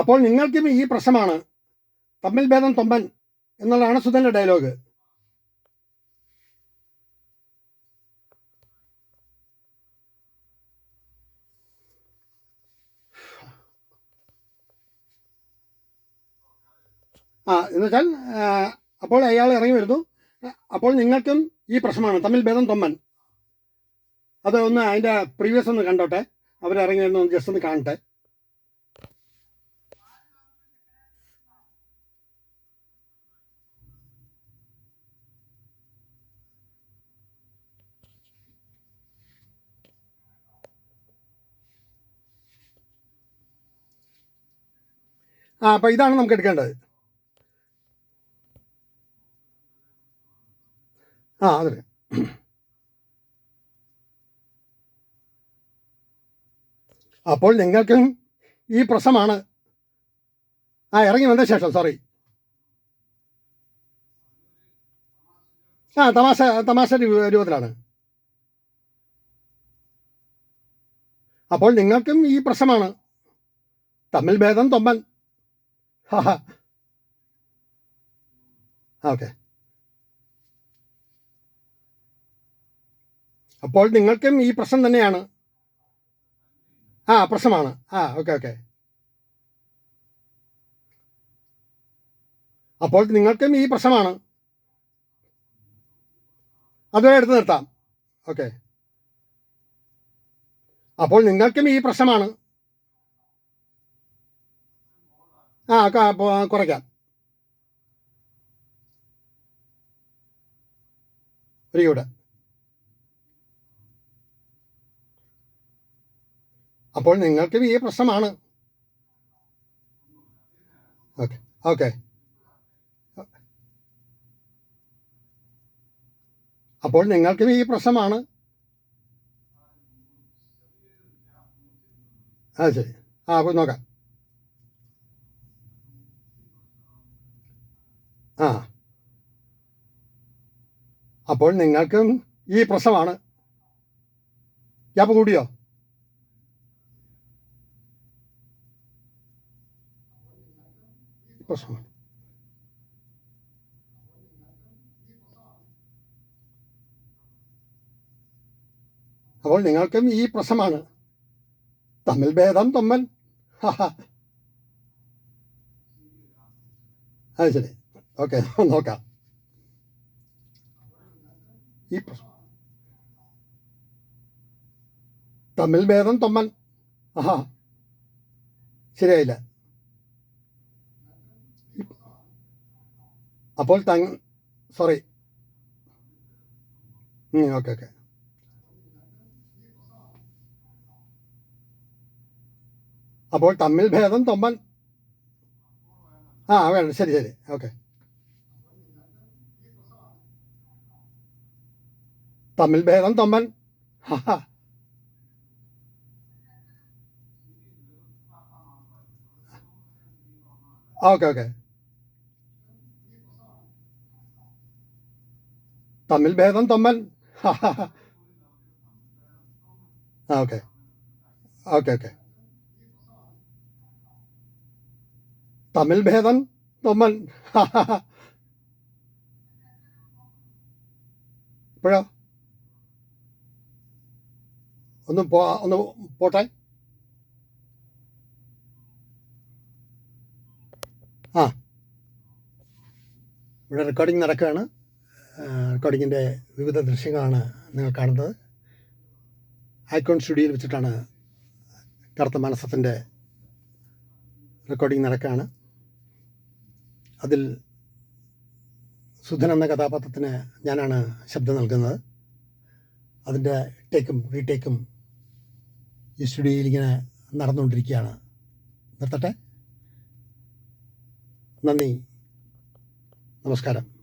അപ്പോൾ നിങ്ങൾക്കും ഈ പ്രശ്നമാണ്. തമ്മിൽ ഭേദം തൊമ്പൻ എന്നുള്ളതാണ് സുധൻ്റെ ഡയലോഗ്. എന്നുവെച്ചാൽ അപ്പോൾ അയാൾ ഇറങ്ങി വരുന്നു. അപ്പോൾ നിങ്ങൾക്കും ഈ പ്രശ്നമാണ്. തമ്മിൽ ഭേദം തൊമ്മൻ. അത് ഒന്ന് അതിൻ്റെ പ്രീവിയസ് ഒന്ന് കണ്ടോട്ടെ. അവരിറങ്ങി വരുന്ന ഒന്ന് ജസ്റ്റ് ഒന്ന് കാണട്ടെ. അപ്പോൾ ഇതാണ് നമുക്ക് എടുക്കേണ്ടത്. അതെ. അപ്പോൾ നിങ്ങൾക്കും ഈ പ്രശ്നമാണ്. ഇറങ്ങി വന്ന ശേഷം സോറി തമാശ രൂപത്തിലാണ്. അപ്പോൾ നിങ്ങൾക്കും ഈ പ്രശ്നമാണ്. തമ്മിൽ ഭേദം തൊമ്പൻ. ഓക്കെ. അപ്പോൾ നിങ്ങൾക്കും ഈ പ്രശ്നം തന്നെയാണ്. പ്രശ്നമാണ്. ഓക്കെ. അപ്പോൾ നിങ്ങൾക്കും ഈ പ്രശ്നമാണ്. അതുവരെ എടുത്ത് നിർത്താം. ഓക്കെ. അപ്പോൾ നിങ്ങൾക്കും ഈ പ്രശ്നമാണ്. കുറയ്ക്കാം. ഒരിക്കൂടെ. അപ്പോൾ നിങ്ങൾക്കും ഈ പ്രശ്നമാണ്. ഓക്കെ. അപ്പോൾ നിങ്ങൾക്കും ഈ പ്രശ്നമാണ്. ശരി. അപ്പോൾ നോക്കാം. അപ്പോൾ നിങ്ങൾക്കും ഈ പ്രശ്നമാണ്. ഗ്യാപ്പ് കൂടിയോ? പ്രശ്നമാണ്. അപ്പോൾ നിങ്ങൾക്കും ഈ പ്രശ്നമാണ്. തമ്മിൽ ഭേദം തൊമ്മൻ. ശരി. ഓക്കെ, നോക്കാം. ഈ പ്രശ്നം തമ്മിൽ ഭേദം തൊമ്മൻ. ശരിയായില്ല. അപ്പോൾ സോറി. ഓക്കെ. അപ്പോൾ തമ്മിൽ ഭേദം തൊമ്മൻ. വേണം. ശരി. ഓക്കെ. തമ്മിൽ ഭേദം തൊമ്മൻ. ഓക്കെ. തമ്മിൽ ഭേദം തൊമ്മൻ. ഓക്കെ. തമ്മിൽ ഭേദം തൊമ്മൻ. ഇപ്പോഴോ ഒന്ന് പോട്ടെ. ഇവിടെ റെക്കോർഡിംഗ് നടക്കുകയാണ്. റെക്കോർഡിങ്ങിൻ്റെ വിവിധ ദൃശ്യങ്ങളാണ് നിങ്ങൾ കാണുന്നത്. ഐക്കോൺ സ്റ്റുഡിയോയിൽ വെച്ചിട്ടാണ് കറുത്ത മനസ്സത്തിൻ്റെ റെക്കോർഡിംഗ് നടക്കുകയാണ്. അതിൽ സുധൻ എന്ന കഥാപാത്രത്തിന് ഞാനാണ് ശബ്ദം നൽകുന്നത്. അതിൻ്റെ ടേക്കും റീടേക്കും ഈ സ്റ്റുഡിയോയിൽ ഇങ്ങനെ നടന്നുകൊണ്ടിരിക്കുകയാണ്. നിർത്തട്ടെ. നന്ദി, നമസ്കാരം.